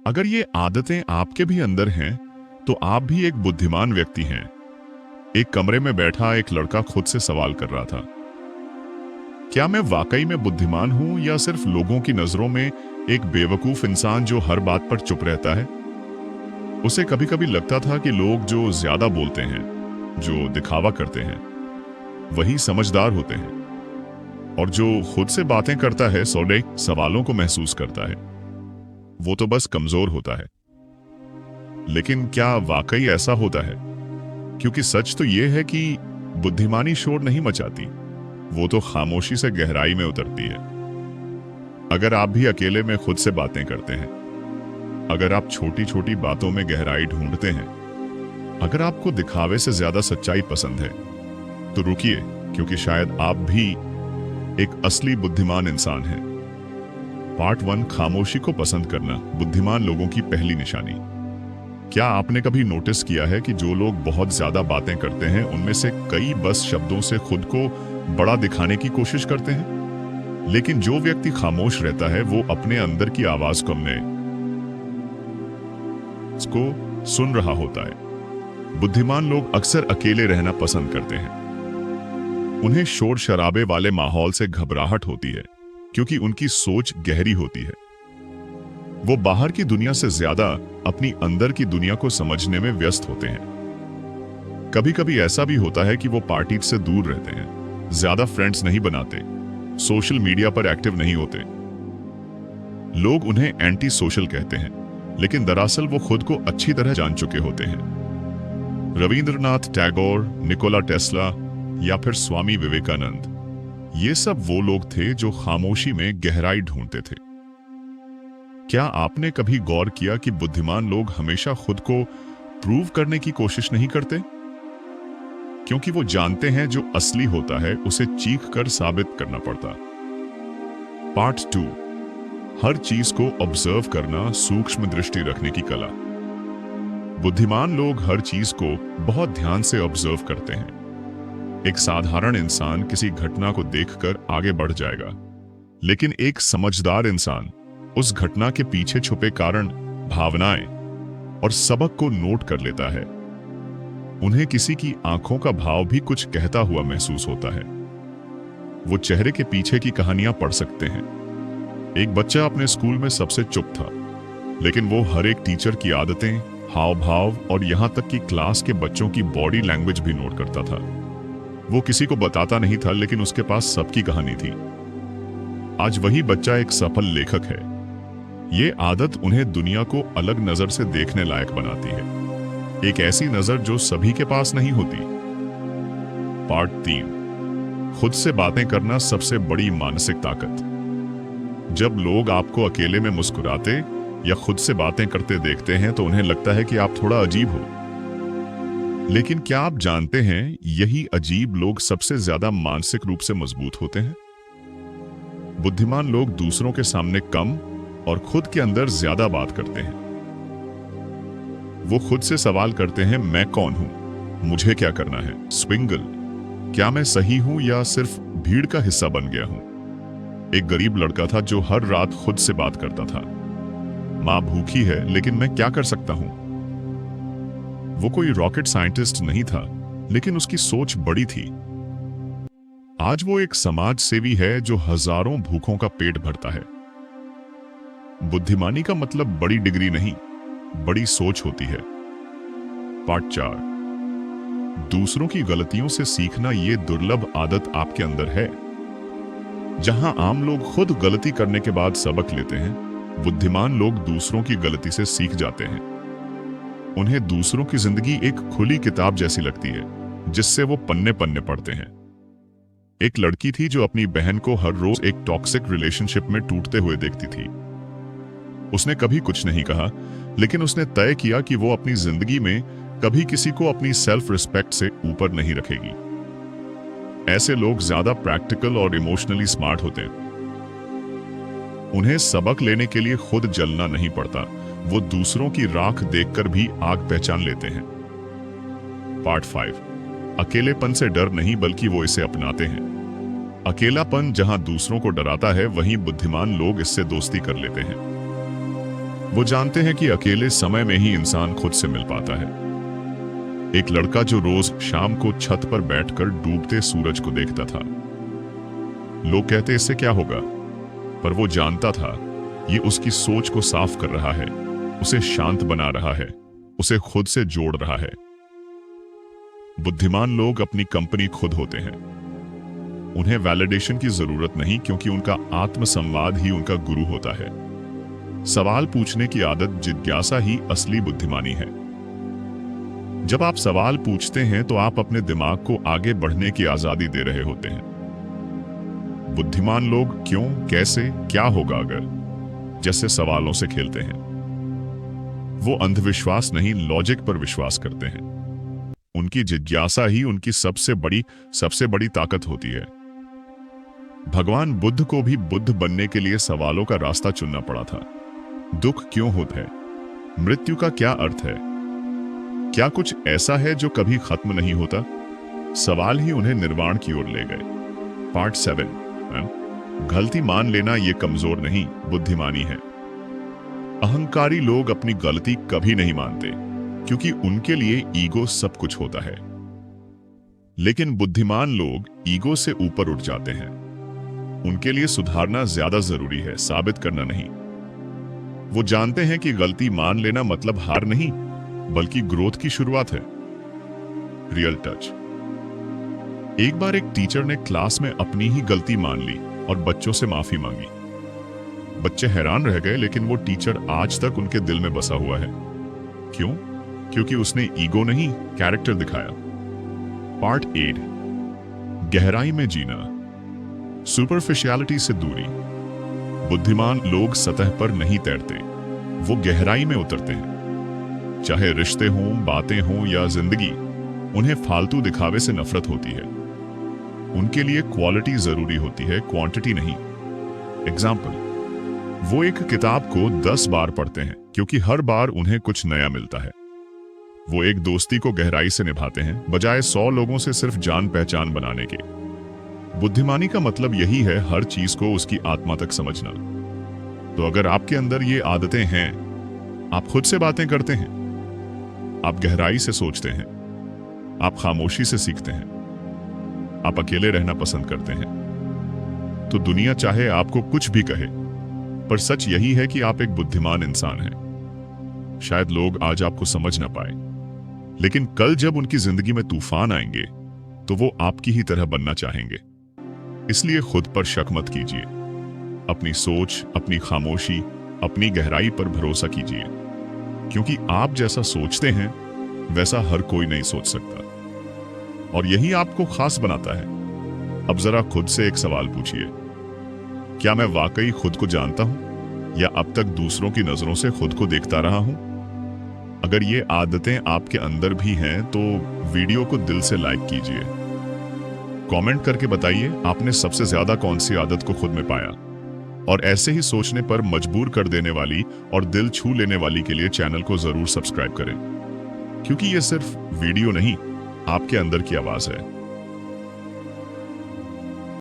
अगर ये आदतें आपके भी अंदर हैं, तो आप भी एक बुद्धिमान व्यक्ति हैं। एक कमरे में बैठा एक लड़का खुद से सवाल कर रहा था, क्या मैं वाकई में बुद्धिमान हूं या सिर्फ लोगों की नजरों में एक बेवकूफ इंसान जो हर बात पर चुप रहता है। उसे कभी कभी लगता था कि लोग जो ज्यादा बोलते हैं, जो दिखावा करते हैं, वही समझदार होते हैं, और जो खुद से बातें करता है, सवालों को महसूस करता है, वो तो बस कमजोर होता है। लेकिन क्या वाकई ऐसा होता है? क्योंकि सच तो ये है कि बुद्धिमानी शोर नहीं मचाती, वो तो खामोशी से गहराई में उतरती है। अगर आप भी अकेले में खुद से बातें करते हैं, अगर आप छोटी छोटी बातों में गहराई ढूंढते हैं, अगर आपको दिखावे से ज्यादा सच्चाई पसंद है, तो रुकिए, क्योंकि शायद आप भी एक असली बुद्धिमान इंसान हैं। पार्ट 1, खामोशी को पसंद करना, बुद्धिमान लोगों की पहली निशानी। क्या आपने कभी नोटिस किया है कि जो लोग बहुत ज्यादा बातें करते हैं, उनमें से कई बस शब्दों से खुद को बड़ा दिखाने की कोशिश करते हैं? लेकिन जो व्यक्ति खामोश रहता है, वो अपने अंदर की आवाज को सुन रहा होता है। बुद्धिमान लोग अक्सर अकेले रहना पसंद करते हैं। उन्हें शोर शराबे वाले माहौल से घबराहट होती है, क्योंकि उनकी सोच गहरी होती है। वो बाहर की दुनिया से ज्यादा अपनी अंदर की दुनिया को समझने में व्यस्त होते हैं। कभी कभी ऐसा भी होता है कि वो पार्टी से दूर रहते हैं, ज्यादा फ्रेंड्स नहीं बनाते, सोशल मीडिया पर एक्टिव नहीं होते। लोग उन्हें एंटी सोशल कहते हैं, लेकिन दरअसल वो खुद को अच्छी तरह जान चुके होते हैं। रविंद्रनाथ टैगोर, निकोला टेस्ला या फिर स्वामी विवेकानंद, ये सब वो लोग थे जो खामोशी में गहराई ढूंढते थे। क्या आपने कभी गौर किया कि बुद्धिमान लोग हमेशा खुद को प्रूव करने की कोशिश नहीं करते? क्योंकि वो जानते हैं जो असली होता है उसे चीख कर साबित करना पड़ता। पार्ट 2, हर चीज को ऑब्जर्व करना, सूक्ष्म दृष्टि रखने की कला। बुद्धिमान लोग हर चीज को बहुत ध्यान से ऑब्जर्व करते हैं। एक साधारण इंसान किसी घटना को देखकर आगे बढ़ जाएगा, लेकिन एक समझदार इंसान उस घटना के पीछे छुपे कारण, भावनाएं और सबक को नोट कर लेता है। उन्हें किसी की आंखों का भाव भी कुछ कहता हुआ महसूस होता है। वो चेहरे के पीछे की कहानियां पढ़ सकते हैं। एक बच्चा अपने स्कूल में सबसे चुप था, लेकिन वो हर एक टीचर की आदतें, हाव भाव और यहां तक कि क्लास के बच्चों की बॉडी लैंग्वेज भी नोट करता था। वो किसी को बताता नहीं था, लेकिन उसके पास सबकी कहानी थी। आज वही बच्चा एक सफल लेखक है। ये आदत उन्हें दुनिया को अलग नजर से देखने लायक बनाती है, एक ऐसी नजर जो सभी के पास नहीं होती। पार्ट 3, खुद से बातें करना सबसे बड़ी मानसिक ताकत। जब लोग आपको अकेले में मुस्कुराते या खुद से बातें करते देखते हैं, तो उन्हें लगता है कि आप थोड़ा अजीब हो। लेकिन क्या आप जानते हैं, यही अजीब लोग सबसे ज्यादा मानसिक रूप से मजबूत होते हैं? बुद्धिमान लोग दूसरों के सामने कम और खुद के अंदर ज्यादा बात करते हैं। वो खुद से सवाल करते हैं, मैं कौन हूं, मुझे क्या करना है, स्विंगल, क्या मैं सही हूं या सिर्फ भीड़ का हिस्सा बन गया हूं? एक गरीब लड़का था जो हर रात खुद से बात करता था, मां भूखी है, लेकिन मैं क्या कर सकता हूं? वो कोई रॉकेट साइंटिस्ट नहीं था, लेकिन उसकी सोच बड़ी थी। आज वो एक समाज सेवी है जो हजारों भूखों का पेट भरता है। बुद्धिमानी का मतलब बड़ी डिग्री नहीं, बड़ी सोच होती है। पार्ट 4, दूसरों की गलतियों से सीखना, ये दुर्लभ आदत आपके अंदर है। जहां आम लोग खुद गलती करने के बाद सबक लेते हैं, बुद्धिमान लोग दूसरों की गलती से सीख जाते हैं। उन्हें दूसरों की जिंदगी एक खुली किताब जैसी लगती है, जिससे वो पन्ने पन्ने पढ़ते हैं। एक लड़की थी जो अपनी बहन को हर रोज एक टॉक्सिक रिलेशनशिप में टूटते हुए देखती थी। उसने कभी कुछ नहीं कहा, लेकिन उसने तय किया कि वो अपनी जिंदगी में कभी किसी को अपनी सेल्फ रिस्पेक्ट से ऊपर नहीं रखेगी। ऐसे लोग ज्यादा प्रैक्टिकल और इमोशनली स्मार्ट होते हैं। उन्हें सबक लेने के लिए खुद जलना नहीं पड़ता, वो दूसरों की राख देखकर भी आग पहचान लेते हैं। पार्ट 5, अकेलेपन से डर नहीं, बल्कि वो इसे अपनाते हैं। अकेलापन जहां दूसरों को डराता है, वहीं बुद्धिमान लोग इससे दोस्ती कर लेते हैं। वो जानते हैं कि अकेले समय में ही इंसान खुद से मिल पाता है। एक लड़का जो रोज शाम को छत पर बैठकर डूबते सूरज को देखता था। लोग कहते इससे क्या होगा, पर वो जानता था ये उसकी सोच को साफ कर रहा है, उसे शांत बना रहा है, उसे खुद से जोड़ रहा है। बुद्धिमान लोग अपनी कंपनी खुद होते हैं। उन्हें वैलिडेशन की जरूरत नहीं, क्योंकि उनका आत्मसंवाद ही उनका गुरु होता है। सवाल पूछने की आदत, जिज्ञासा ही असली बुद्धिमानी है। जब आप सवाल पूछते हैं तो आप अपने दिमाग को आगे बढ़ने की आजादी दे रहे होते हैं। बुद्धिमान लोग क्यों, कैसे, क्या होगा अगर जैसे सवालों से खेलते हैं। वो अंधविश्वास नहीं, लॉजिक पर विश्वास करते हैं। उनकी जिज्ञासा ही उनकी सबसे बड़ी ताकत होती है। भगवान बुद्ध को भी बुद्ध बनने के लिए सवालों का रास्ता चुनना पड़ा था। दुख क्यों होता है? मृत्यु का क्या अर्थ है? क्या कुछ ऐसा है जो कभी खत्म नहीं होता? सवाल ही उन्हें निर्वाण की ओर ले गए। पार्ट 7। गलती मान लेना ये कमजोर नहीं, बुद्धिमानी है। अहंकारी लोग अपनी गलती कभी नहीं मानते, क्योंकि उनके लिए ईगो सब कुछ होता है। लेकिन बुद्धिमान लोग ईगो से ऊपर उठ जाते हैं। उनके लिए सुधारना ज्यादा जरूरी है, साबित करना नहीं। वो जानते हैं कि गलती मान लेना मतलब हार नहीं, बल्कि ग्रोथ की शुरुआत है। Real touch. एक बार एक टीचर ने क्लास में अपनी ही गलती मान ली और बच्चों से माफी मांगी। बच्चे हैरान रह गए, लेकिन वो टीचर आज तक उनके दिल में बसा हुआ है। क्यों? क्योंकि उसने ईगो नहीं, कैरेक्टर दिखाया। पार्ट 8। गहराई में जीना, सुपरफिशियलिटी से दूरी। बुद्धिमान लोग सतह पर नहीं तैरते, वो गहराई में उतरते हैं। चाहे रिश्ते हों, बातें हों या जिंदगी, उन्हें फालतू दिखावे से नफरत होती है। उनके लिए क्वालिटी जरूरी होती है, क्वांटिटी नहीं। एग्जाम्पल, वो एक किताब को 10 बार पढ़ते हैं क्योंकि हर बार उन्हें कुछ नया मिलता है। वो एक दोस्ती को गहराई से निभाते हैं, बजाय 100 लोगों से सिर्फ जान पहचान बनाने के। बुद्धिमानी का मतलब यही है, हर चीज को उसकी आत्मा तक समझना। तो अगर आपके अंदर ये आदतें हैं, आप खुद से बातें करते हैं, आप गहराई से सोचते हैं, आप खामोशी से सीखते हैं, आप अकेले रहना पसंद करते हैं, तो दुनिया चाहे आपको कुछ भी कहे, पर सच यही है कि आप एक बुद्धिमान इंसान हैं। शायद लोग आज आपको समझ ना पाए, लेकिन कल जब उनकी जिंदगी में तूफान आएंगे तो वो आपकी ही तरह बनना चाहेंगे। इसलिए खुद पर शक मत कीजिए। अपनी सोच, अपनी खामोशी, अपनी गहराई पर भरोसा कीजिए, क्योंकि आप जैसा सोचते हैं वैसा हर कोई नहीं सोच सकता, और यही आपको खास बनाता है। अब जरा खुद से एक सवाल पूछिए, क्या मैं वाकई खुद को जानता हूं, या अब तक दूसरों की नजरों से खुद को देखता रहा हूं? अगर ये आदतें आपके अंदर भी हैं तो वीडियो को दिल से लाइक कीजिए। कमेंट करके बताइए आपने सबसे ज्यादा कौन सी आदत को खुद में पाया। और ऐसे ही सोचने पर मजबूर कर देने वाली और दिल छू लेने वाली के लिए चैनल को जरूर सब्सक्राइब करें, क्योंकि ये सिर्फ वीडियो नहीं, आपके अंदर की आवाज है।